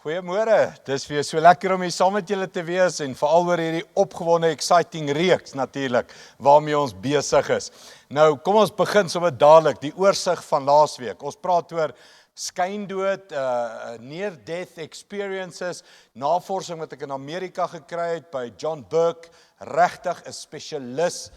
Goeiemôre, dis weer so lekker om hier saam met julle te wees en veral oor hierdie opgewonde exciting reeks natuurlik waarmee ons besig is. Nou kom ons begin sommer dadelik die oorsig van laasweek. Ons praat oor skyndood, near death experiences, navorsing wat ek in Amerika gekry het by John Burke, regtig 'n spesialis,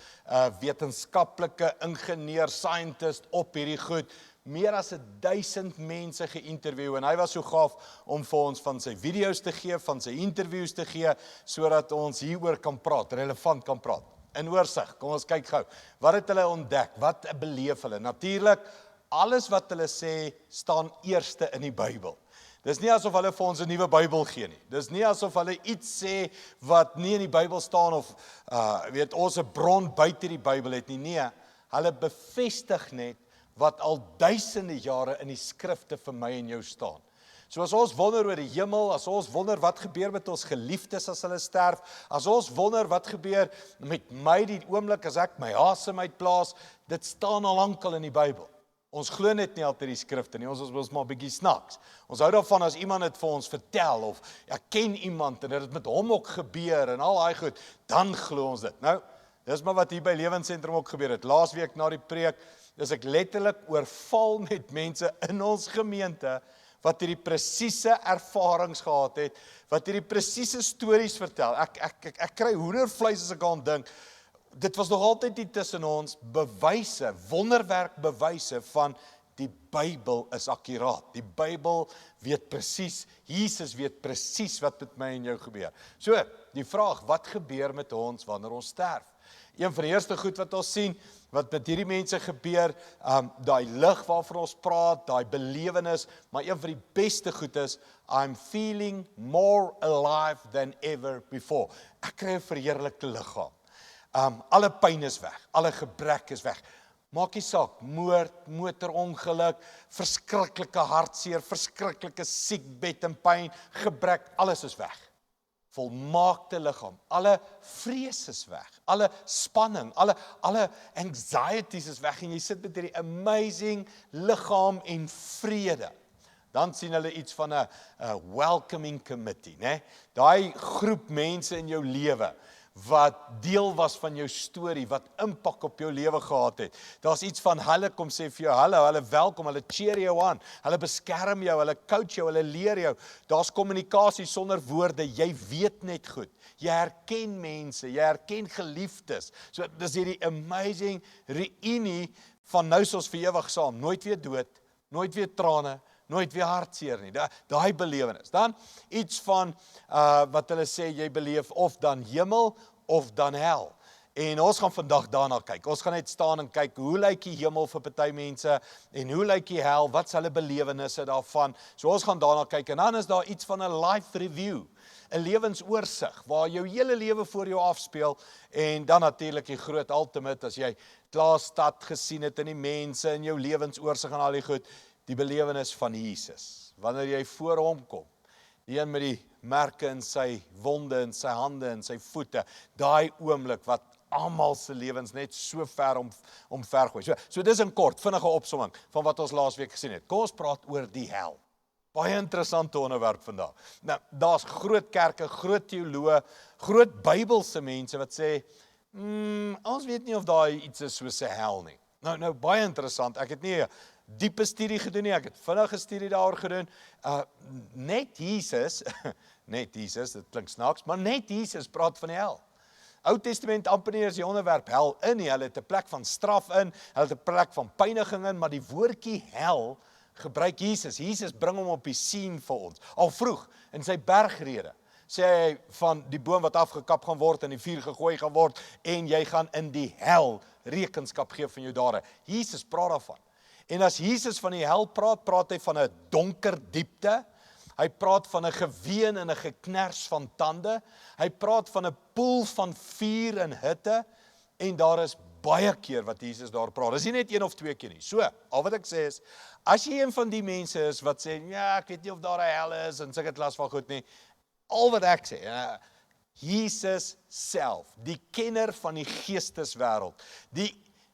wetenskaplike ingenieur, scientist op hierdie goed. Meer as 1000 mense geïnterview en hy was so gaaf om vir ons van sy video's te gee, van sy interviews te gee, sodat ons hieroor kan praat, relevant kan praat. In oorsig, kom ons kyk gou. Wat het hulle ontdek? Wat beleef hulle? Natuurlik, alles wat hulle sê, staan eerste in die Bybel. Dis nie asof hulle vir ons 'n nuwe Bybel gee nie. Dis nie asof hulle iets sê wat nie in die Bybel staan of ons 'n bron buite die Bybel het nie. Nee, hulle bevestig net wat al duisende jare in die skrifte vir my en jou staan. So as ons wonder oor die hemel, as ons wonder wat gebeur met ons geliefdes as hulle sterf, as ons wonder wat gebeur met my die oomblik as ek my asem uitblaas, dit staan al lankal in die Bybel. Ons glo net nie altyd die skrifte nie, ons is maar 'n bietjie snaaks. Ons hou daarvan as iemand dit vir ons vertel, of ek ken iemand en dit het met hom ook gebeur en al daai goed, dan glo ons dit. Nou, dis maar wat hier by Lewensentrum ook gebeur het. Laasweek na die preek, is ek letterlik oorval met mense in ons gemeente, wat hierdie presiese ervarings gehad het, wat hierdie presiese stories vertel. Ek kry hoendervleis as ek aan dink. Dit was nog altyd nie tussen ons bewyse, wonderwerk bewyse van die Bybel is akkuraat. Die Bybel weet presies, Jesus weet presies wat met my en jou gebeur. So, die vraag, wat gebeur met ons wanneer ons sterf? Een van die eerste goed wat ons sien, wat met hierdie mense gebeur, daai lig waarvan ons praat, daai belewenis, maar een van die beste goed is, I'm feeling more alive than ever before. Ek kry 'n verheerlikte liggaam. Alle pyn is weg, alle gebrek is weg. Maak nie saak, moord, motorongeluk, verskriklike hartseer, verskriklike siekbed en pyn, gebrek, alles is weg. Volmaakte liggaam, alle vrees is weg, alle spanning, alle anxieties is weg en jy sit met hierdie amazing liggaam en vrede. Dan sien hulle iets van 'n welcoming committee, né? Daai groep mense in jou lewe wat deel was van jou storie, wat impak op jou lewe gehad het. Daar's iets van hulle kom sê vir jou, hallo, hulle welkom, hulle cheer jou aan, hulle beskerm jou, hulle coach jou, hulle leer jou. Daar's kommunikasie sonder woorde, jy weet net goed. Jy herken mense, jy herken geliefdes. So dis hierdie amazing reunie van nou is ons vir ewig saam, nooit weer dood, nooit weer trane, nooit weer hartseer nie, daai belewenis. Dan iets van wat hulle sê, jy beleef of dan hemel of dan hel. En ons gaan vandag daarna kyk. Ons gaan net staan en kyk, hoe lyk die hemel vir party mense, en hoe lyk die hel, wat is hulle belewennisse daarvan. So ons gaan daarna kyk, en dan is daar iets van 'n life review, 'n lewensoorsig, waar jou hele lewe voor jou afspeel, en dan natuurlik die groot ultimate, as jy klaar stad gesien het, in die mense, in jou lewensoorsig en al die goed, die belewenis van Jesus, wanneer jy voor hom kom, die een met die merke in sy wonde, in sy hande, in sy voete, daai oomblik wat almal se lewens net so ver omvergooi. So dis in kort, vinnige opsomming van wat ons laasweek gesien het. Kom ons praat oor die hel. Baie interessante onderwerp vandag. Nou, daar's groot kerke, groot teoloë, groot Bybelse mense wat sê, ons weet nie of daai iets is soos 'n hel nie. Nou baie interessant. Ek het nie 'n diepe studie gedoen nie, ek het vinnige studie daaroor gedoen. Net Jesus, dit klink snaaks, maar net Jesus praat van die hel. Ou Testament amper nie is die onderwerp hel in nie, hulle het 'n plek van straf in, hulle het 'n plek van pyniging in, maar die woordjie hel gebruik Jesus. Jesus bring hom op die scene vir ons. Al vroeg in sy bergrede sê hy van die boom wat afgekap gaan word en die vuur gegooi gaan word en jy gaan in die hel rekenskap gee van jou dade. Jesus praat daarvan. En as Jesus van die hel praat, praat hy van 'n donker diepte. Hy praat van 'n geween en 'n gekners van tande. Hy praat van 'n poel van vuur en hitte. En daar is baie keer wat Jesus daar praat. Dis nie net een of twee keer nie. So, al wat ek sê is, as jy een van die mense is wat sê, ja, ek weet nie of daar 'n hel is en sulke klas van goed nie. Al wat ek sê, Jesus self, die kenner van die geesteswêreld,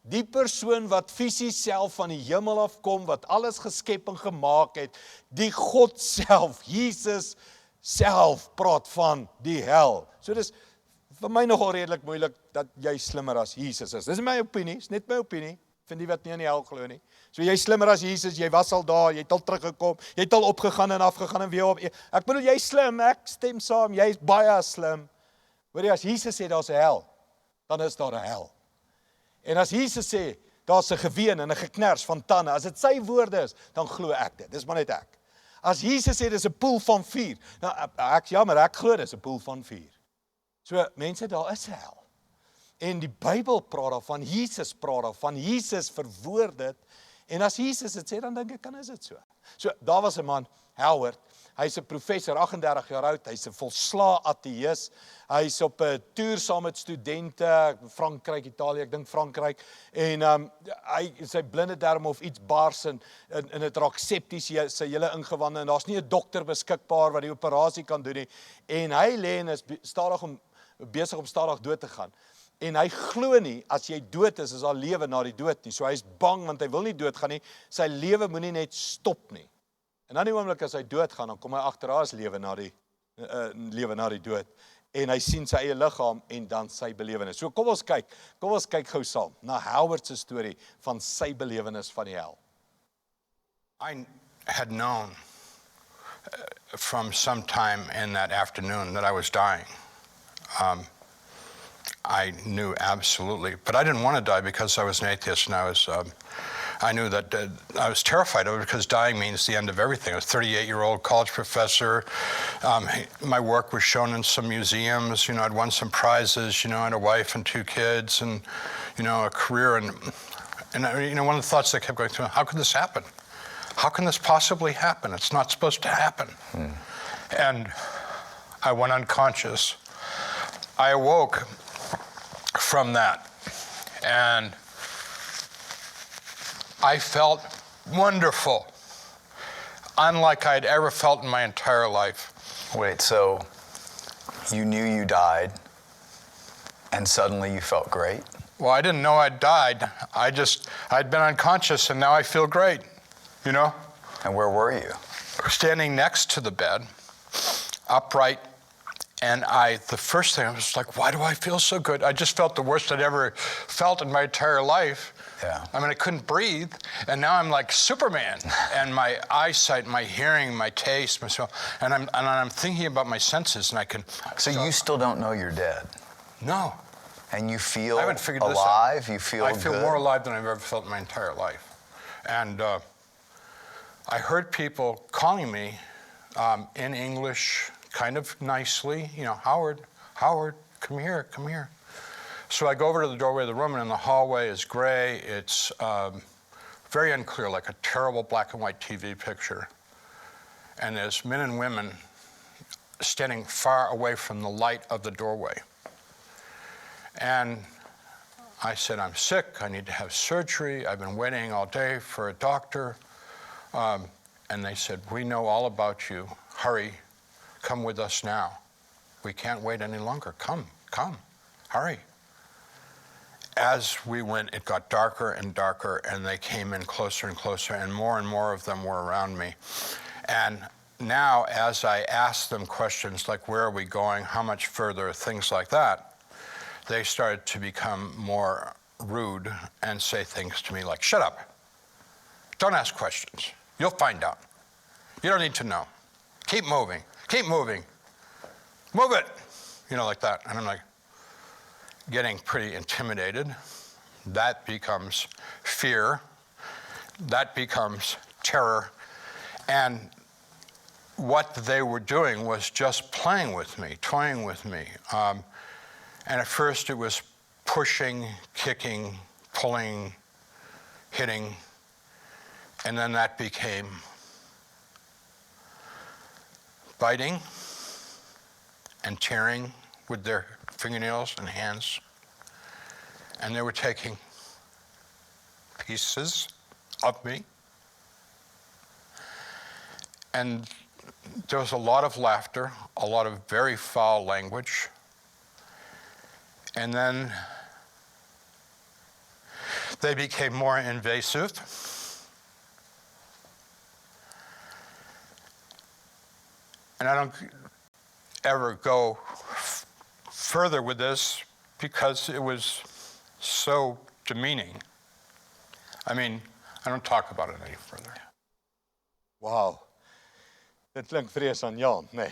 Die persoon wat fisies self van die hemel af kom, wat alles geskep en gemaak het, die God self, Jesus self praat van die hel. So dis vir my nogal redelik moeilik dat jy slimmer as Jesus is. Dis my opinie, is net my opinie. Vind die wat nie in die hel glo nie. So jy slimmer as Jesus, jy was al daar, jy het al teruggekom, jy het al opgegaan en afgegaan en weer op. Ek bedoel jy slim, ek stem saam, jy is baie slim. Hoor jy, as Jesus sê daar's 'n hel, dan is daar 'n hel. En as Jesus sê daar's 'n geween en 'n gekners van tande, as dit sy woorde is, dan glo ek dit. Dis maar net ek. As Jesus sê dis 'n poel van vuur, nou ek jammer, ek glo dis 'n poel van vuur. So mense, daar is 'n hel. En die Bybel praat daarvan, Jesus praat daarvan, Jesus verwoord dit. En as Jesus dit sê, dan dink ek, kan is dit so. So, daar was 'n man, Howard, hy's 'n professor, 38 jaar oud, hy's 'n volslae ateïs, hy's op 'n toer saam met studente, Frankryk, Italië, ek dink Frankryk, en sy blinde darm of iets bars en dit raak septies, sy hele ingewande, en daar's nie 'n dokter beskikbaar wat die operasie kan doen nie, en hy lê en is besig om stadig dood te gaan. En hy glo nie, as jy dood is daar lewe na die dood nie. So hy is bang, want hy wil nie doodgaan nie. Sy lewe moenie net stop nie. En dan die oomblik as hy doodgaan, dan kom hy agter daar is lewe na die dood. En hy sien sy eie liggaam en dan sy belewenis. So kom ons kyk gou saam na Howard se storie van sy belewenis van die hel. I had known from some time in that afternoon that I was dying. I knew absolutely, but I didn't want to die because I was an atheist, and I knew that I was terrified of it because dying means the end of everything. I was a 38-year-old college professor. My work was shown in some museums. I'd won some prizes. I had a wife and 2 kids, and a career. And one of the thoughts that kept going through: how could this happen? How can this possibly happen? It's not supposed to happen. And I went unconscious. I awoke from that, and I felt wonderful, unlike I'd ever felt in my entire life. Wait, so you knew you died, and suddenly you felt great? Well, I didn't know I'd died. I'd been unconscious, and now I feel great, And where were you? Standing next to the bed, upright. And the first thing, I was like, why do I feel so good? I just felt the worst I'd ever felt in my entire life. Yeah. I mean, I couldn't breathe. And now I'm like Superman. And my eyesight, my hearing, my taste, and I'm thinking about my senses, and I can... So you still don't know you're dead? No. And you feel I haven't figured this alive? out. You feel I feel good? more alive than I've ever felt in my entire life. And I heard people calling me in English, kind of nicely, Howard, come here. So I go over to the doorway of the room, and in the hallway is gray. It's very unclear, like a terrible black and white TV picture. And there's men and women standing far away from the light of the doorway. And I said, I'm sick, I need to have surgery. I've been waiting all day for a doctor. And they said, we know all about you. Hurry. Come with us now. We can't wait any longer. Come, hurry. As we went, it got darker and darker, and they came in closer and closer, and more of them were around me. And now, as I asked them questions like, where are we going, how much further, things like that, they started to become more rude and say things to me like, shut up. Don't ask questions. You'll find out. You don't need to know. Keep moving. Move it. Like that. And I'm like getting pretty intimidated. That becomes fear. That becomes terror. And what they were doing was just playing with me, toying with me. And at first it was pushing, kicking, pulling, hitting. And then that became biting and tearing with their fingernails and hands. And they were taking pieces of me. And there was a lot of laughter, a lot of very foul language. And then They became more invasive. And I don't ever go further with this because it was so demeaning. I mean, I don't talk about it any further. Wow. Dit klink vreesaanjaend, nee.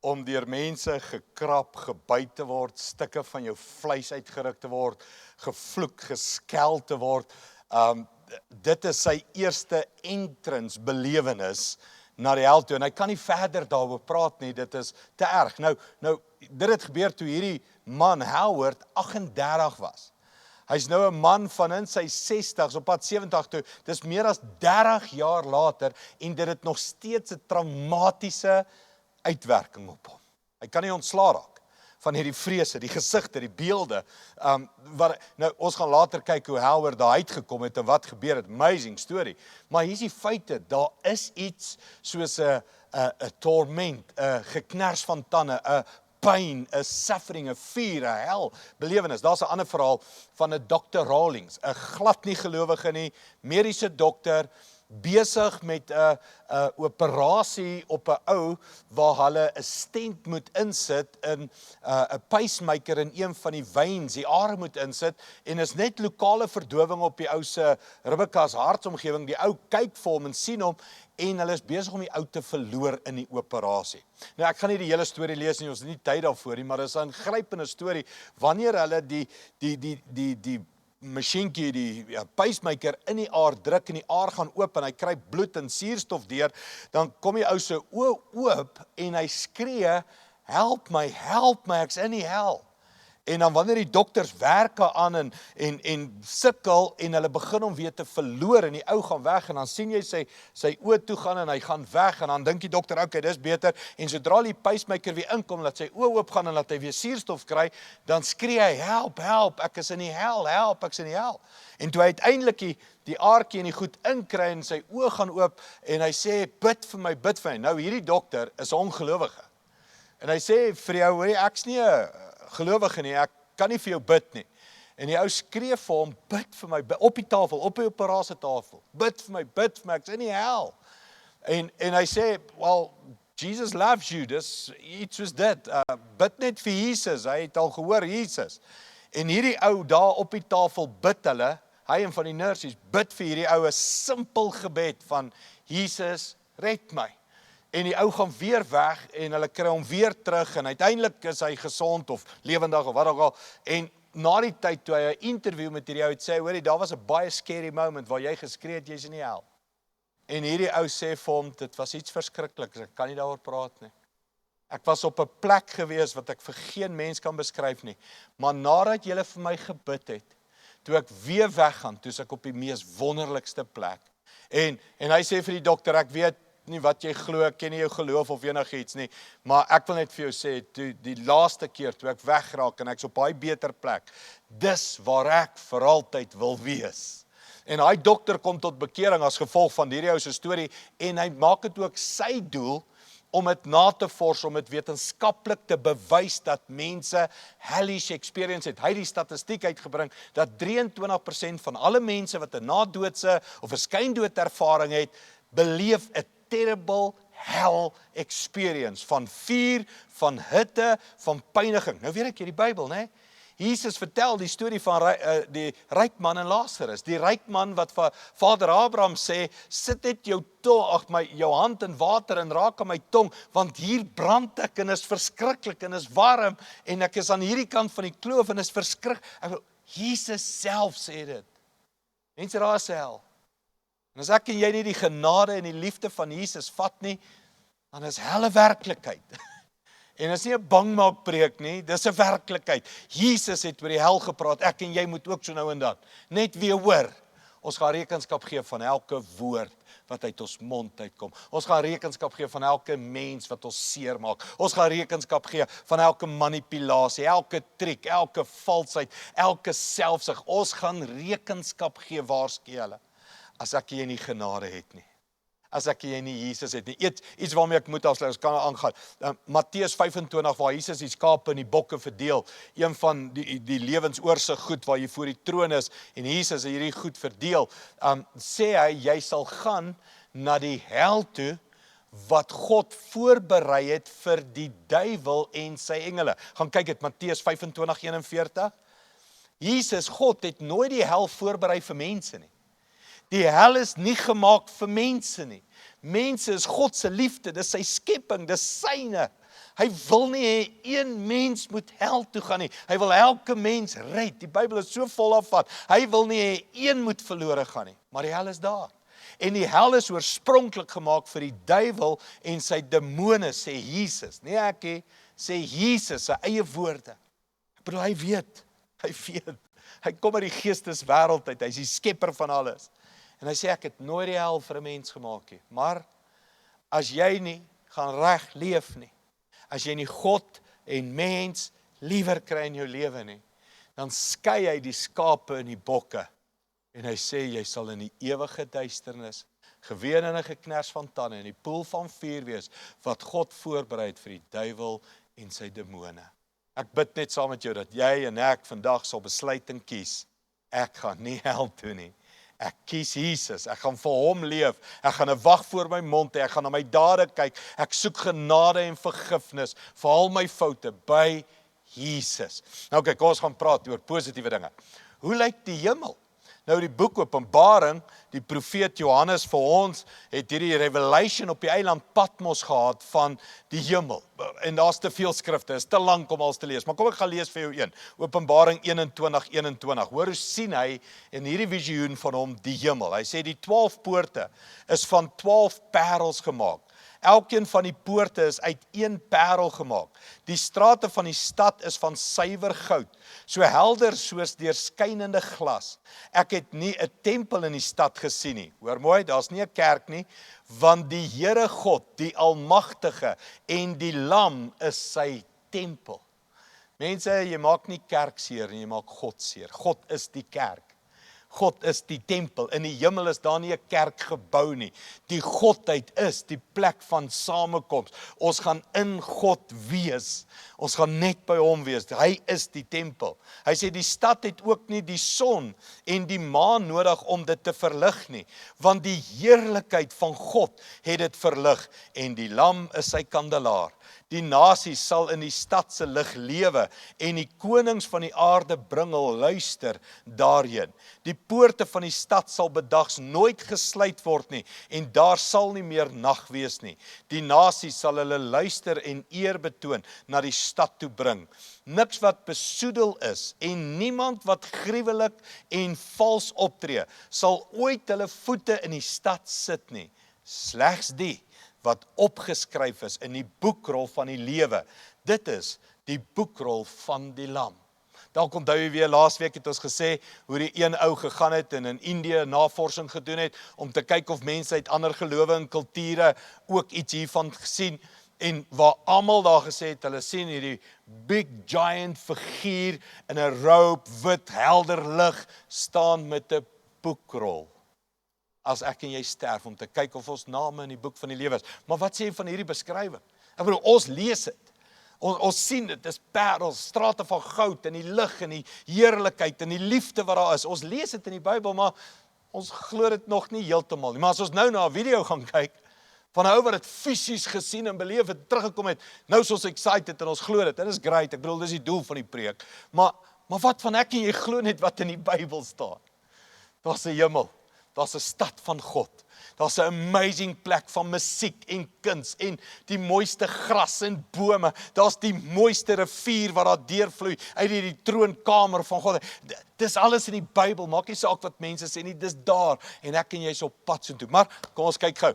Om deur mense gekrap, gebyt te word, stukke van jou vleis uitgeruk te word, gevloek, geskel te word. Dit is sy eerste entrance belewenis na die hel toe, en hy kan nie verder daaroor praat nie, dit is te erg. Nou, dit het gebeur toe hierdie man, Howard, 38 was. Hy's nou 'n man van in sy 60s, op pad 70 toe, dis meer as 30 jaar later, en dit het nog steeds 'n traumatiese uitwerking op hom. Hy kan nie ontslaa raak van hierdie vrese, die gesigte, die beelde. Nou, ons gaan later kyk hoe Howard daar uitgekom het en wat gebeur het. Amazing story. Maar hier is die feite, daar is iets soos 'n torment, 'n gekners van tande, 'n pyn, 'n suffering, 'n vuur, 'n hel belewenis. Daar's 'n ander verhaal van 'n dokter Rawlings, 'n glad nie gelowige nie, mediese dokter, besig met 'n operasie op 'n ou waar hulle 'n stent moet insit in 'n pacemaker in een van die veins, die are moet insit, en is net lokale verdowing op die ou se ribbekas hartsomgewing. Die ou kyk vir hom en sien hom, en hulle is besig om die ou te verloor in die operasie. Nou, ek gaan nie die hele storie lees nie, ons het nie tyd daarvoor nie, maar dit is 'n aangrypende storie, wanneer hulle die masjienkie, die pacemaker in die aar druk, en die aar gaan oop, en hy kry bloed en suurstof deur, dan kom die ou se oë oop, en hy skree, help my, ek's in die hel. En dan wanneer die dokters werk aan en sukkel, en hulle begin om weer te verloor, en die ou gaan weg, en dan sien jy sy oë toe gaan, en hy gaan weg, en dan dink die dokter, okay, dis beter, en sodra die pacemaker weer inkom, laat sy oë oop gaan, en laat hy weer suurstof kry, dan skree hy, help, ek is in die hel, ek is in die hel. En toe hy uiteindelik die aartjie en die goed inkry, en sy oë gaan oop, en hy sê, bid vir my. Nou, hierdie dokter is 'n ongelowige. En hy sê vir jou, hoorie, ek's nie 'n gelowige nie, ek kan nie vir jou bid nie. En die ou skree vir hom, bid vir my, op die tafel, op die operasietafel, bid vir my, ek's in die hel. En hy sê, well, Jesus loves you, dis iets soos dit, bid net vir Jesus, hy het al gehoor Jesus. En hierdie ou daar op die tafel bid hulle, hy en van die nurses, bid vir hierdie ou 'n simpel gebed van, Jesus, red my. En die ou gaan weer weg, en hulle kry hom weer terug, en uiteindelik is hy gesond, of lewendig, of wat ook al, en na die tyd, toe hy 'n interview met hierdie ou het sê, hoorie, daar was 'n baie scary moment, waar jy geskree het, jy's in die hel. En hierdie ou sê vir hom, dit was iets verskrikliks, ek kan nie daaroor praat nie. Ek was op 'n plek gewees, wat ek vir geen mens kan beskryf nie, maar nadat julle vir my gebid het, toe ek weer weggaan, toe is ek op die mees wonderlikste plek. En hy sê vir die dokter, ek weet nie wat jy glo, ek ken nie jou geloof of enigiets nie, maar ek wil net vir jou sê, toe die laaste keer, toe ek wegraak, en ek's op baie beter plek, dis waar ek vir altyd wil wees. En hy dokter kom tot bekering as gevolg van hierdie ou se storie, en hy maak dit ook sy doel, om dit na te vors, om dit wetenskaplik te bewys, dat mense hellish experience het. Hy het die statistiek uitgebring, dat 23% van alle mense, wat 'n nadoodse, of 'n skyndood-ervaring het, beleef 'n terrible hell experience, van vuur, van hitte, van pyniging. Nou weet ek hier die Bybel, né? Jesus vertel die storie van die ryk man en Lasarus. Die ryk man wat vir Vader Abraham sê, sit net jou hand in water en raak aan my tong, want hier brand ek en is verskriklik en is warm, en ek is aan hierdie kant van die kloof en is verskriklik. Jesus self sê dit. Mense, daar is hel. En as ek en jy nie die genade en die liefde van Jesus vat nie, dan is hel 'n werklikheid. En dit is nie 'n bangmaakpreek nie, dis 'n werklikheid. Jesus het oor die hel gepraat, ek en jy moet ook so nou en dan net weer hoor. Ons gaan rekenskap gee van elke woord wat uit ons mond uitkom. Ons gaan rekenskap gee van elke mens wat ons seermaak. Ons gaan rekenskap gee van elke manipulasie, elke triek, elke valsheid, elke selfsug. Ons gaan rekenskap gee, waarsku julle, as ek jy nie genade het nie. as ek en jy nie Jesus het nie. Iets waarmee ek moet afsluit, ons kan aangaan. Matteus 25 waar Jesus die skape en die bokke verdeel, een van die lewensoorse goed waar jy voor die troon is en Jesus het hierdie goed verdeel, sê hy, jy sal gaan na die hel toe wat God voorberei het vir die duiwel en sy engele. Gaan kyk dit, Matteus 25:41. Jesus, God, het nooit die hel voorberei vir mense nie. Die hel is nie gemaak vir mense nie. Mense is God se liefde, dis sy skepping, dis syne. Hy wil nie hê een mens moet hel toe gaan nie. Hy wil elke mens red. Die Bybel is so vol daarvan. Hy wil nie hê een moet verlore gaan nie. Maar die hel is daar. En die hel is oorspronklik gemaak vir die duiwel en sy demone, sê Jesus. Nie ek nie, sê Jesus sy eie woorde. Ek bedoel, hy weet. Hy kom uit die geesteswêreld uit. Hy is die skepper van alles. En hy sê, ek het nooit die hel vir 'n mens gemaak nie. Maar as jy nie gaan reg leef nie, as jy nie God en mens liewer kry in jou lewe nie, dan skei hy die skape en die bokke. En hy sê, jy sal in die ewige duisternis, geween en 'n gekners van tande, in die poel van vuur wees, wat God voorberei het vir die duiwel en sy demone. Ek bid net saam met jou, dat jy en ek vandag sal besluit en kies, ek gaan nie hel toe nie. Ek kies Jesus, ek gaan vir hom leef, ek gaan 'n wag voor my mond hê, ek gaan na my dade kyk, ek soek genade en vergifnis vir al my foute by Jesus. Nou kyk, ons gaan praat oor positiewe dinge. Hoe lyk die hemel? Nou die boek Openbaring, die profeet Johannes vir ons, het hierdie revelation op die eiland Patmos gehad van die hemel. En daar's te veel skrifte, is te lank om alles te lees, maar kom ek gaan lees vir jou een. Openbaring 21:21. Hoor hoe sien hy in hierdie visioen van hom die hemel. Hy sê die 12 poorte is van 12 parels gemaak. Elkeen van die poorte is uit een parel gemaak. Die strate van die stad is van suiwer goud, so helder soos deurskynende glas. Ek het nie 'n tempel in die stad gesien nie. Hoor mooi, daar's nie 'n kerk nie, want die Here God, die Almagtige en die Lam is sy tempel. Mense, jy maak nie kerk seer nie, jy maak God seer. God is die kerk. God is die tempel. In die hemel is daar nie 'n kerk gebou nie. Die Godheid is die plek van samekoms. Ons gaan in God wees. Ons gaan net by hom wees. Hy is die tempel. Hy sê die stad het ook nie die son en die maan nodig om dit te verlig nie, want die heerlikheid van God het dit verlig en die lam is sy kandelaar. Die nasies sal in die stad se lig lewe en die konings van die aarde bring hul luister daarheen. Die poorte van die stad sal bedags nooit gesluit word nie en daar sal nie meer nag wees nie. Die nasies sal hulle luister en eer betoon na die stad toe bring. Niks wat besoedel is en niemand wat gruwelik en vals optree sal ooit hulle voete in die stad sit nie. Slegs die wat opgeskryf is in die boekrol van die lewe. Dit is die boekrol van die lam. Dalk onthou jy weer, laasweek het ons gesê hoe die een ou gegaan het en in Indië navorsing gedoen het om te kyk of mense uit ander gelowe en kulture ook iets hiervan gesien en waar almal daar gesê het, hulle sien hierdie big giant figuur in 'n robe, wit, helder lig staan met 'n boekrol. As ek en jy sterf, om te kyk of ons name in die boek van die lewe is. Maar wat sê jy van hierdie beskrywing? Ek bedoel, ons lees dit. Ons sien dit, dis parels, strate van goud en die lig en die heerlikheid en die liefde wat daar is. Ons lees dit in die Bybel, maar ons glo dit nog nie heeltemal nie. Maar as ons nou na 'n video gaan kyk, van 'n ou wat dit fisies gesien en beleef het, teruggekom het, nou is ons excited en ons glo dit. Dit is great, ek bedoel, dis die doel van die preek. Maar wat van ek en jy glo net wat in die Bybel staan? Daar's 'n hemel. Daar's 'n stad van God. Daar's 'n amazing plek van musiek en kuns en die mooiste gras en bome. Daar's die mooiste rivier wat daar deurvloei uit die troonkamer van God. Dis alles in die Bybel. Maak nie saak wat mense sê nie, dis daar en ek en jy is op pad so toe. Maar kom ons kyk gou.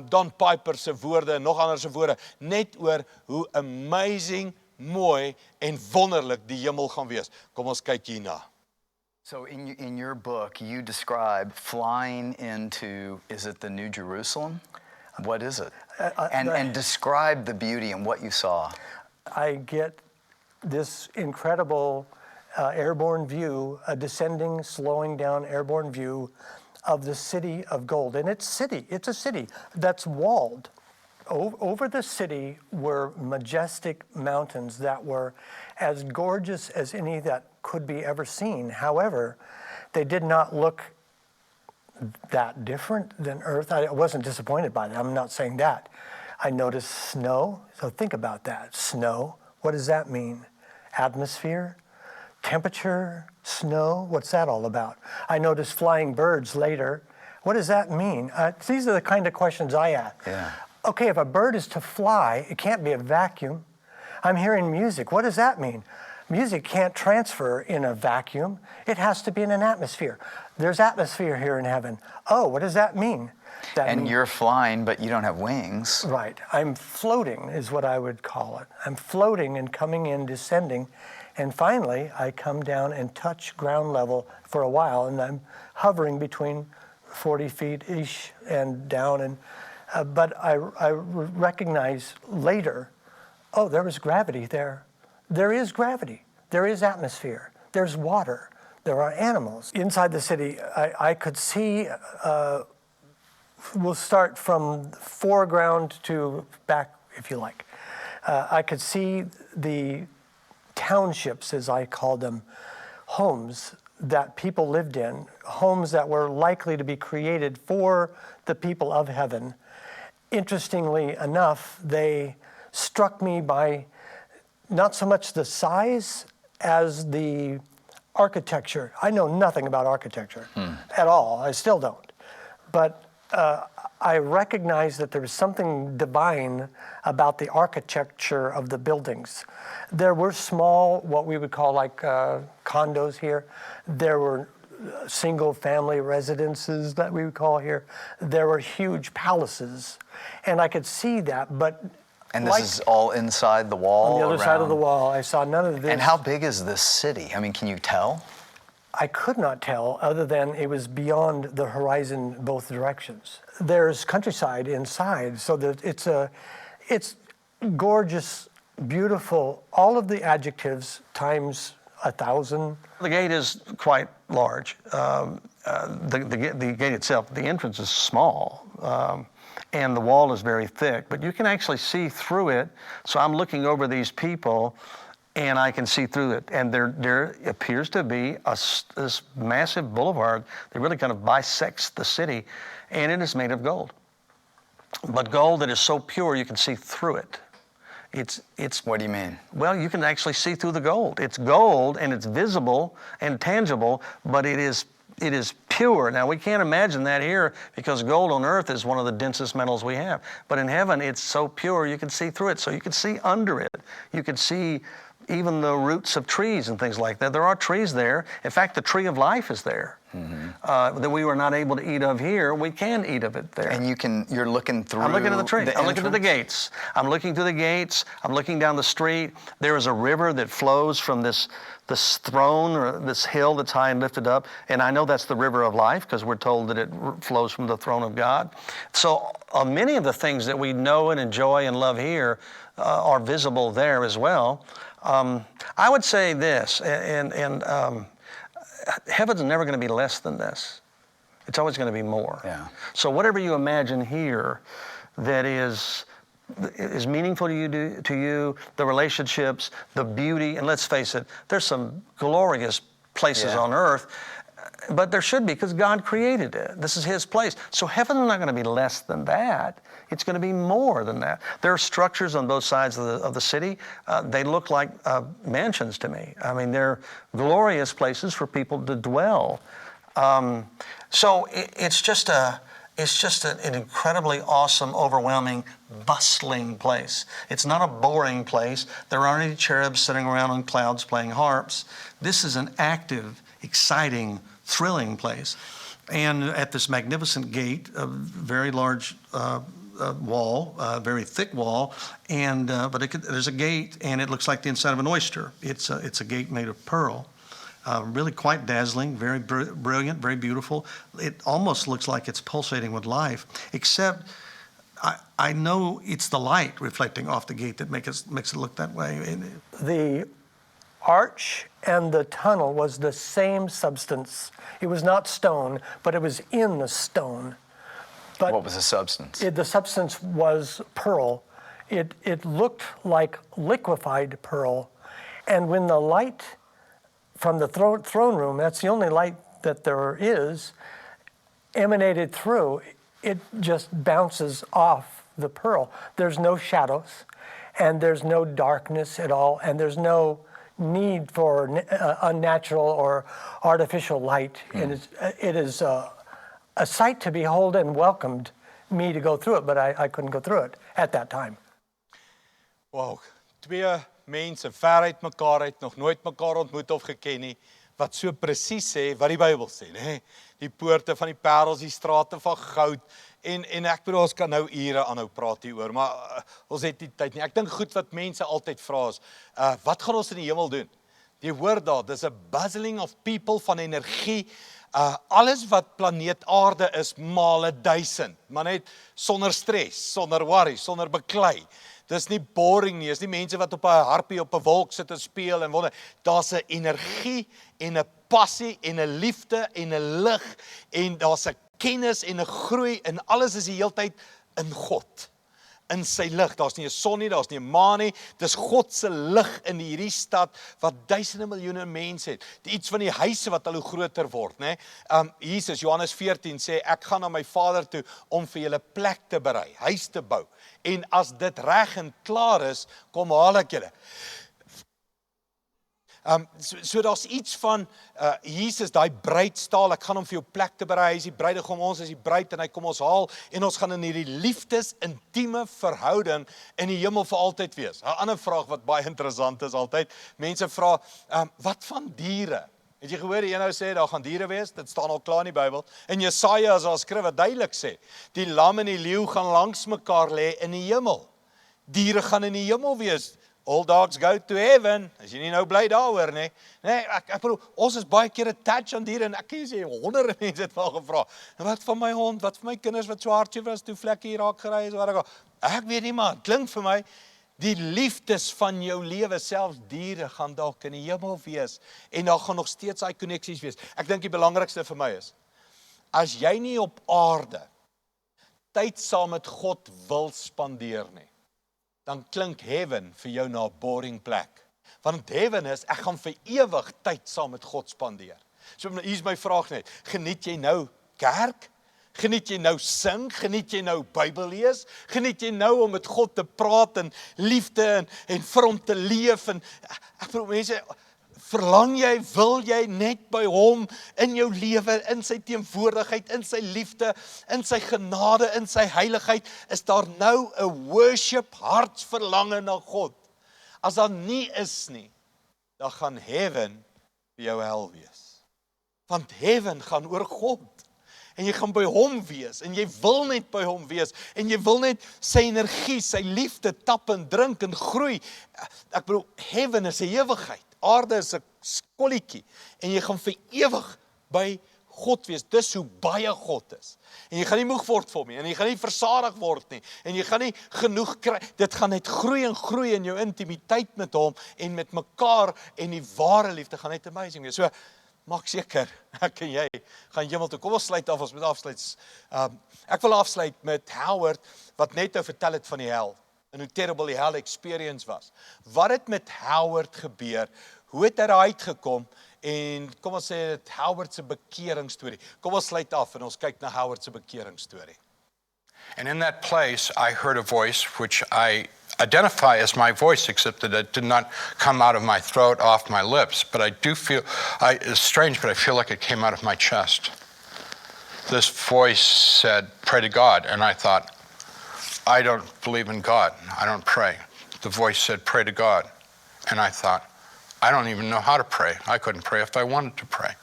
Don Piper se woorde en nog ander se woorde net oor hoe amazing, mooi en wonderlik die hemel gaan wees. Kom ons kyk hierna. So in your book, you describe flying into, is it the New Jerusalem? What is it? And describe the beauty and what you saw. I get this incredible airborne view, a descending, slowing down airborne view of the city of gold. And it's a city that's walled. Over the city were majestic mountains that were as gorgeous as any that could be ever seen. However, they did not look that different than Earth. I wasn't disappointed by that. I'm not saying that. I noticed snow. So think about that. Snow. What does that mean? Atmosphere, temperature, snow. What's that all about? I noticed flying birds later. What does that mean? These are the kind of questions I ask. Yeah. Okay, if a bird is to fly, it can't be a vacuum. I'm hearing music. What does that mean? Music can't transfer in a vacuum. It has to be in an atmosphere. There's atmosphere here in heaven. Oh, what does that mean? And you're flying, but you don't have wings. Right. I'm floating is what I would call it. I'm floating and coming in, descending. And finally, I come down and touch ground level for a while. And I'm hovering between 40 feet-ish and down. And but I recognize later, oh, there was gravity there. There is gravity. There is atmosphere. There's water. There are animals. Inside the city, I could see, we'll start from foreground to back, if you like. I could see the townships, as I call them, homes that people lived in, homes that were likely to be created for the people of heaven. Interestingly enough, they struck me by not so much the size as the architecture. I know nothing about architecture at all. I still don't. But I recognize that there was something divine about the architecture of the buildings. There were small, what we would call like condos here. There were single family residences that we would call here. There were huge palaces. And I could see that, but and this is all inside the wall? On the other side of the wall. I saw none of this. And how big is this city? I mean, can you tell? I could not tell, other than it was beyond the horizon both directions. There's countryside inside, so that it's gorgeous, beautiful, all of the adjectives times 1,000. The gate is quite large. The gate itself, the entrance is small. And the wall is very thick, but you can actually see through it. So I'm looking over these people, and I can see through it. And there appears to be this massive boulevard that really kind of bisects the city, and it is made of gold. But gold that is so pure you can see through it. It's. What do you mean? Well, you can actually see through the gold. It's gold, and it's visible and tangible, but it is pure. Now, we can't imagine that here because gold on earth is one of the densest metals we have. But in heaven, it's so pure you can see through it. So you can see under it. You can see even the roots of trees and things like that. There are trees there. In fact, the tree of life is there. That we were not able to eat of here. We can eat of it there. And you're looking through. I'm looking at the tree. I'm looking at the entrance? gates. I'm looking through the gates. I'm looking down the street. There is a river that flows from this throne or this hill that's high and lifted up. And I know that's the river of life because we're told that it flows from the throne of God. So many of the things that we know and enjoy and love here are visible there as well. I would say this, heaven's never going to be less than this. It's always going to be more. Yeah. So whatever you imagine here that is meaningful to you, the relationships, the beauty, and let's face it, there's some glorious places on earth, but there should be because God created it. This is His place. So heaven's not going to be less than that. It's going to be more than that. There are structures on both sides of the city. They look like mansions to me. I mean, they're glorious places for people to dwell. So it's just an incredibly awesome, overwhelming, bustling place. It's not a boring place. There aren't any cherubs sitting around on clouds playing harps. This is an active, exciting, thrilling place. And at this magnificent gate, a very large wall, very thick wall, and there's a gate, and it looks like the inside of an oyster. It's a gate made of pearl. Really quite dazzling, very brilliant, very beautiful. It almost looks like it's pulsating with life, except I know it's the light reflecting off the gate that makes it look that way. The arch and the tunnel was the same substance. It was not stone, but it was in the stone. But What was the substance? the substance was pearl. It looked like liquefied pearl. And when the light from the throne room, that's the only light that there is, emanated through, it just bounces off the pearl. There's no shadows, and there's no darkness at all, and there's no need for unnatural or artificial light. And it is a sight to behold, and welcomed me to go through it, but I couldn't go through it at that time. Wow, twee mense ver uit mekaar uit, nog nooit mekaar ontmoet of geken nie, wat so presies sê wat die Bybel sê, né? Die poorte van die parels, die strate van goud, en ek bedoel, ons kan nou ure aanhou praat hieroor, maar ons het nie tyd nie. Ek dink goed wat mense altyd vra is, wat gaan ons in die hemel doen? Die hoor daar, dis 'n buzzing of people van energie, alles wat planeet aarde is, male 1000, maar net sonder stres, sonder worry, sonder beklei. Dis nie boring nie, is nie mense wat op 'n harpie op 'n wolk sit en speel en wonder. Daar's 'n energie en 'n passie en 'n liefde en 'n lig en daar's 'n kennis en 'n groei en alles is die heeltyd in God. In sy lig. Daar's nie 'n son nie, daar's nie 'n maan nie. Dis God se lig in hierdie stad wat duisende miljoene mense het. Iets van die huise wat al hoe groter word, né? Jesus Johannes 14 sê ek gaan na my Vader toe om vir julle plek te berei, huis te bou. En as dit reg en klaar is, kom haal ek julle. So daar's iets van Jesus, daai bruidstaal, ek gaan hom vir jou plek te berei, hy is die bruidegom, ons is die bruid en hy kom ons haal en ons gaan in hierdie liefdes intieme verhouding in die hemel vir altyd wees. 'n Ander vraag wat baie interessant is altyd, mense vra, wat van diere? Het jy gehoor die een nou sê, daar gaan diere wees, dit staan al klaar in die Bybel. In Jesaja is daar skrif wat duidelik sê, die lam en die leeu gaan langs mekaar lê in die hemel. Diere gaan in die hemel wees. All dogs go to heaven, as jy nie nou bly daaroor nie. Nee, ek bedoel, ons is baie keer attached aan diere, en ek kan sê, honderde mense het wel gevra, wat van my hond, wat van my kinders wat so hartjie was, toe vlekke hier raak gery is, waar ek weet nie, maar, klink vir my, die liefdes van jou lewe, selfs diere gaan dalk in die hemel wees, en daar gaan nog steeds daai koneksies wees. Ek dink die belangrikste vir my is, as jy nie op aarde tyd saam met God wil spandeer nie, dan klink heaven vir jou na 'n boring plek. Want heaven is, ek gaan vir ewig tyd saam met God spandeer. So hier's my vraag net, geniet jy nou kerk? Geniet jy nou sing? Geniet jy nou Bybel lees? Geniet jy nou om met God te praat en liefde en vir hom te leef? En ek bedoel mense, verlang jy, wil jy net by hom in jou lewe, in sy teenwoordigheid, in sy liefde, in sy genade, in sy heiligheid, is daar nou 'n worship hartsverlange na God? As daar nie is nie, dan gaan heaven vir jou hel wees. Want heaven gaan oor God. En jy gaan by hom wees, en jy wil net by hom wees, en jy wil net sy energie, sy liefde tap en drink en groei. Ek bedoel, heaven is 'n ewigheid. Aarde is 'n skolletjie, en jy gaan vir ewig by God wees. Dis hoe baie God is. En jy gaan nie moeg word vir hom nie, en jy gaan nie versadig word nie, en jy gaan nie genoeg kry. Dit gaan net groei en groei in jou intimiteit met hom, en met mekaar, en die ware liefde gaan net amazing wees. So, maak seker, ek en jy gaan hemel toe. Kom ons sluit af, ons moet afsluit. Ek wil afsluit met Howard, wat net nou vertel het van die hel, en hoe terrible die hell experience was. Wat het met Howard gebeur? Hoe het hy daar uitgekom? En kom ons sê dit Howard se bekeringsstorie. Kom ons sluit af en ons kyk na Howard se bekeringsstorie. And in that place, I heard a voice which I identify as my voice, except that it did not come out of my throat, off my lips. But I do feel, it's strange, but I feel like it came out of my chest. This voice said, pray to God. And I thought, I don't believe in God. I don't pray. The voice said, pray to God. And I thought, I don't even know how to pray. I couldn't pray if I wanted to pray.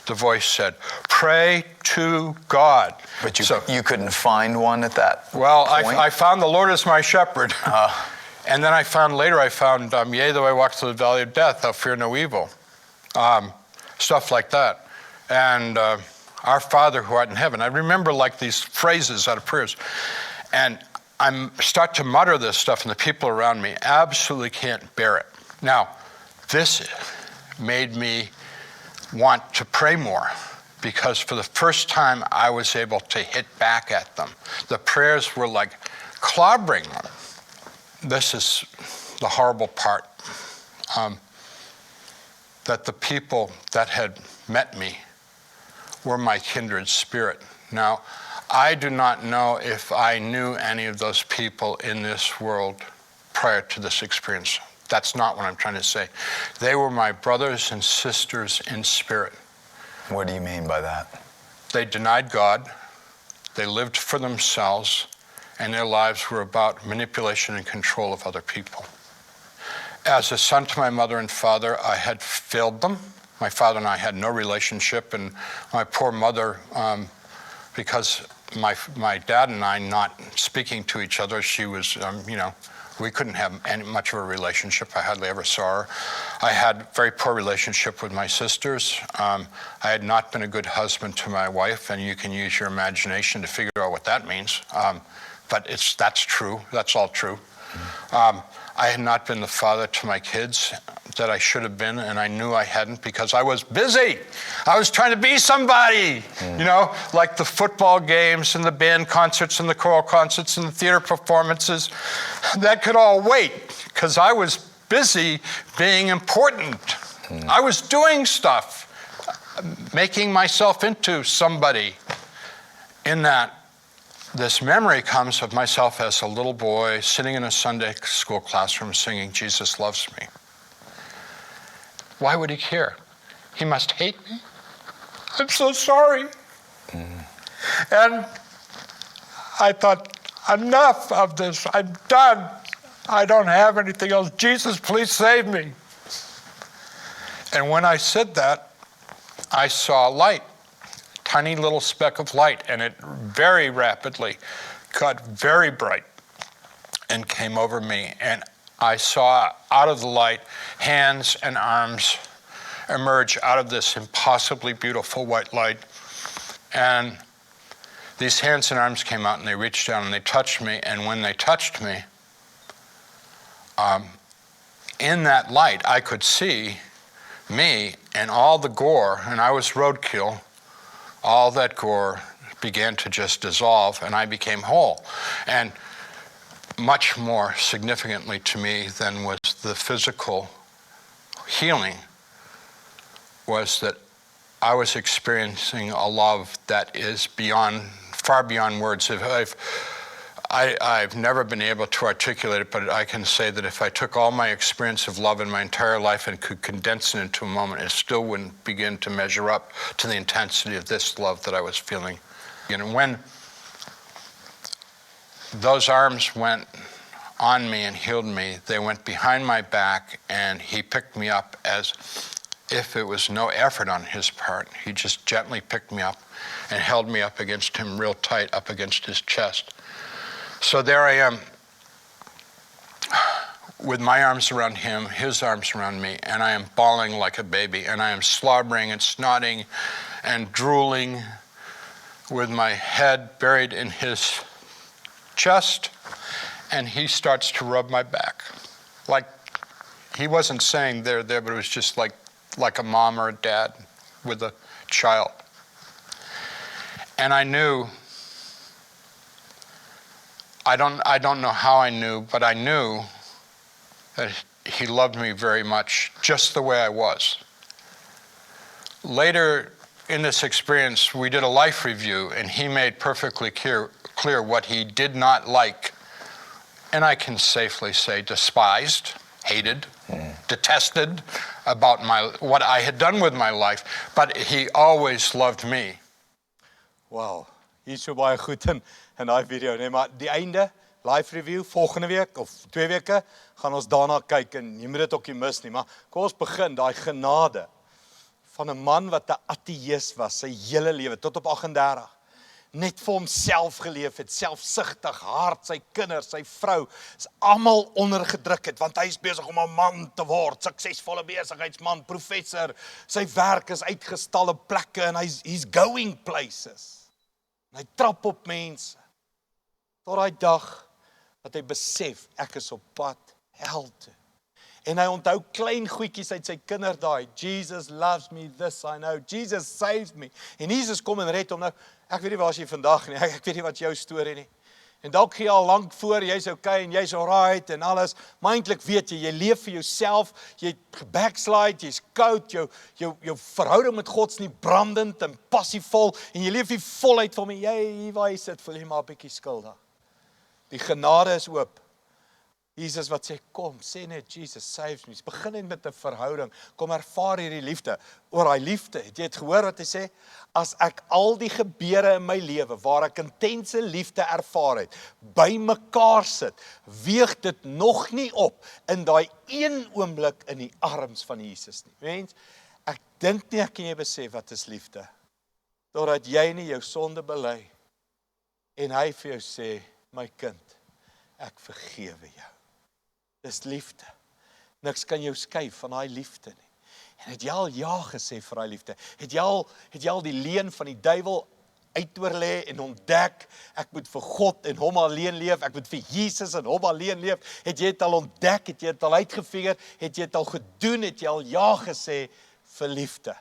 The voice said, pray to God. But you couldn't find one at that Well, point? I found the Lord as my shepherd. And then I found, yea, though I walk through the valley of death, I'll fear no evil. Stuff like that. And our Father who art in heaven. I remember like these phrases out of prayers. And I start to mutter this stuff, and the people around me absolutely can't bear it. Now, this made me want to pray more, because for the first time I was able to hit back at them. The prayers were like clobbering them. This is the horrible part, that the people that had met me were my kindred spirit. Now, I do not know if I knew any of those people in this world prior to this experience. That's not what I'm trying to say. They were my brothers and sisters in spirit. What do you mean by that? They denied God, they lived for themselves, and their lives were about manipulation and control of other people. As a son to my mother and father, I had failed them. My father and I had no relationship, and my poor mother, because my dad and I not speaking to each other, she was, we couldn't have much of a relationship. I hardly ever saw her. I had a very poor relationship with my sisters. I had not been a good husband to my wife, and you can use your imagination to figure out what that means. But that's true. That's all true. I had not been the father to my kids that I should have been, and I knew I hadn't because I was busy. I was trying to be somebody, like the football games and the band concerts and the choral concerts and the theater performances. That could all wait because I was busy being important. I was doing stuff, making myself into somebody. In that, this memory comes of myself as a little boy sitting in a Sunday school classroom singing, "Jesus loves me." Why would he care? He must hate me? I'm so sorry. And I thought, enough of this. I'm done. I don't have anything else. Jesus, please save me. And when I said that, I saw light. Tiny little speck of light, and it very rapidly got very bright and came over me. And I saw out of the light hands and arms emerge out of this impossibly beautiful white light. And these hands and arms came out and they reached down and they touched me. And when they touched me, in that light, I could see me and all the gore, and I was roadkill. All that gore began to just dissolve, and I became whole. And much more significantly to me than was the physical healing was that I was experiencing a love that is far beyond words. I've never been able to articulate it, but I can say that if I took all my experience of love in my entire life and could condense it into a moment, it still wouldn't begin to measure up to the intensity of this love that I was feeling. And when those arms went on me and healed me, they went behind my back, and he picked me up as if it was no effort on his part. He just gently picked me up and held me up against him real tight, up against his chest. So there I am with my arms around him, his arms around me, and I am bawling like a baby, and I am slobbering and snotting and drooling with my head buried in his chest, and he starts to rub my back. Like, he wasn't saying there, but it was just like a mom or a dad with a child. And I knew, I don't know how I knew, but I knew that he loved me very much, just the way I was. Later in this experience, we did a life review, and he made perfectly clear what he did not like, and I can safely say despised, hated, detested about what I had done with my life, but he always loved me. Wow, hier is so baie goed in daai video, nee, maar die einde, live review, volgende week of 2 weke, gaan ons daarna kyk en jy moet dit ook nie mis nie, maar kom ons begin, daai genade van 'n man wat 'n ateïs was, sy hele lewe, tot op 38, net vir homself geleef het, selfsugtig, hard, sy kinders, sy vrou, is almal ondergedruk het, want hy is besig om 'n man te word, suksesvolle besigheidsman, professor, sy werk is uitgestalle plekke, en he's going places. En hy trap op mense, tot daai dag, dat hy besef, ek is op pad hel toe. En hy onthou klein goedjies uit sy kinderdae. Jesus loves me, this I know. Jesus saves me. En Jesus kom en red hom. Nou, ek weet nie waar is jy vandag nie. Ek weet nie wat jou storie nie. En dalk gee jy al lank voor, jy's okay en jy's alright en alles. Maar eintlik weet jy, jy leef vir jouself, jy backslide, jy's koud, jou verhouding met God is nie brandend en passievol en jy leef nie voluit vir my. Jy waar jy sit, voel jy maar 'n bietjie skuldig. Die genade is oop. Jesus wat sê, kom, sê net, Jesus saves me. Begin net met 'n verhouding. Kom ervaar hierdie liefde. Oor daai liefde, het jy het gehoor wat hy sê? As ek al die gebeure in my lewe, waar ek intense liefde ervaar het, by mekaar sit, weeg dit nog nie op, in daai een oomblik in die arms van Jesus nie. Mens, ek dink nie ek kan jy besef wat is liefde, totdat jy nie jou sonde bely, en hy vir jou sê, my kind, ek vergewe jou. Dis liefde. Niks kan jou skei van daai liefde nie. En het jy al ja gesê vir daai liefde? Het jy al die leuen van die duiwel uitoorlê en ontdek, ek moet vir God en hom alleen leef, ek moet vir Jesus en hom alleen leef? Het jy dit al ontdek? Het jy dit al uitgefigure? Het jy dit al gedoen? Het jy al ja gesê vir liefde?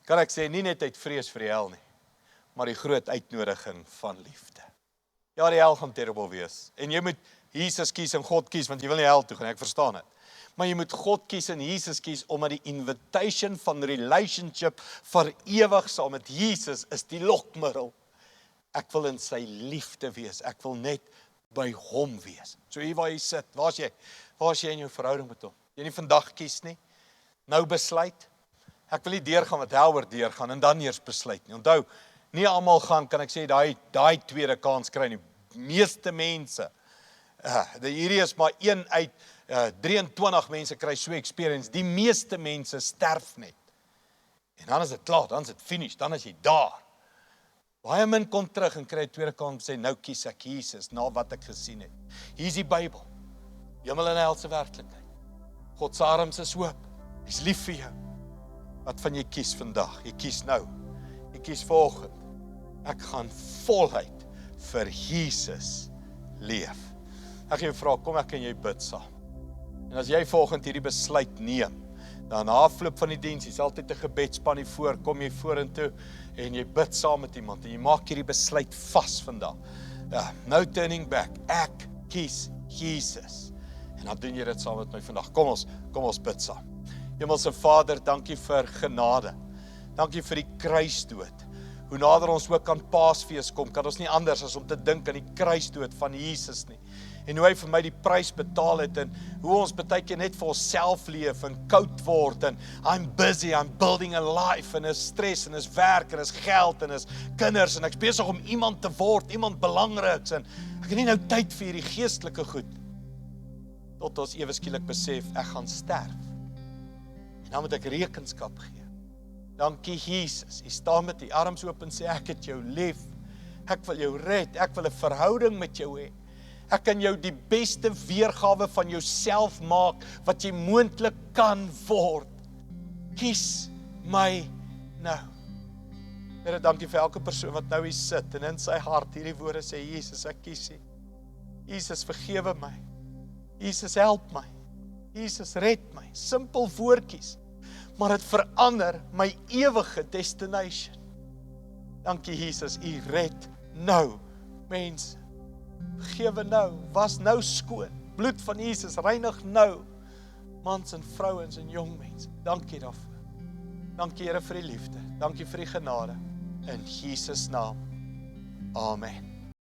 Kan ek sê, nie net uit vrees vir die hel nie, maar die groot uitnodiging van liefde. Ja, die hel gaan terrible wees. En jy moet Jesus kies en God kies, want jy wil nie hel toe gaan, ek verstaan dit. Maar jy moet God kies en Jesus kies, omdat die invitation van relationship vir ewig saam met Jesus is die lokmiddel. Ek wil in sy liefde wees, ek wil net by hom wees. So hier waar jy sit, waar is jy in jou verhouding met hom? Jy nie vandag kies nie, nou besluit. Ek wil nie deurgaan wat Helwer deurgaan en dan eers besluit nie. Onthou, nie almal gaan, kan ek sê, daai tweede kans kry nie. Meeste mense, hierdie is maar 1 uit 23 mense kry so experience, die meeste mense sterf net. En dan is dit klaar, dan is dit finish, dan is jy daar. Baie min kom terug en kry 'n tweede kans en sê, nou kies ek Jesus, na wat ek gesien het. Hier is die Bybel, hemel en hel se werklikheid. God se arms is oop, hy's lief vir jou. Wat van jy kies vandag? Jy kies nou, jy kies vanoggend. Ek gaan voluit vir Jesus leef. Ek gaan jou vra, kom ek en jy bid saam. En as jy vanoggend hierdie besluit neem, dan na afloop van die diens, is altyd 'n gebedsspan hier voor, kom jy vorentoe en jy bid saam met iemand en jy maak hierdie besluit vas vandag. Ja, no turning back. Ek kies Jesus. En dan doen jy dit saam met my vandag. Kom ons bid saam. Hemelse Vader, dankie vir genade. Dankie vir die kruisdood. Hoe nader ons ook aan Paasfees kom, kan ons nie anders as om te dink aan die kruisdood van Jesus nie. En hoe hy vir my die prys betaal het, en hoe ons baie keer net vir onsself leef, en koud word, en I'm busy, I'm building a life, en is stres, en is werk, en is geld, en is kinders, en ek's besig om iemand te word, iemand belangriks, en ek het nie nou tyd vir hierdie geestelike goed, tot ons ewe skielik besef, ek gaan sterf, en dan moet ek rekenskap gee. Dankie Jesus, jy staan met die arms oop en sê, ek het jou lief, ek wil jou red, ek wil 'n verhouding met jou hê. Ek kan jou die beste weergawe van jouself maak, wat jy moontlik kan word. Kies my nou. Here, dankie vir elke persoon wat nou hier sit, en in sy hart hierdie woorde sê, Jesus, ek kies U. Jesus, vergewe my. Jesus, help my. Jesus, red my. Simpel woordjies. Maar het verander my ewige destination. Dankie Jesus, U red nou mense. Vergewe nou, was nou skoon. Bloed van Jesus reinig nou mans en vrouens en jong mense. Dankie daarvoor. Dankie Here vir die liefde. Dankie vir die genade. In Jesus naam. Amen.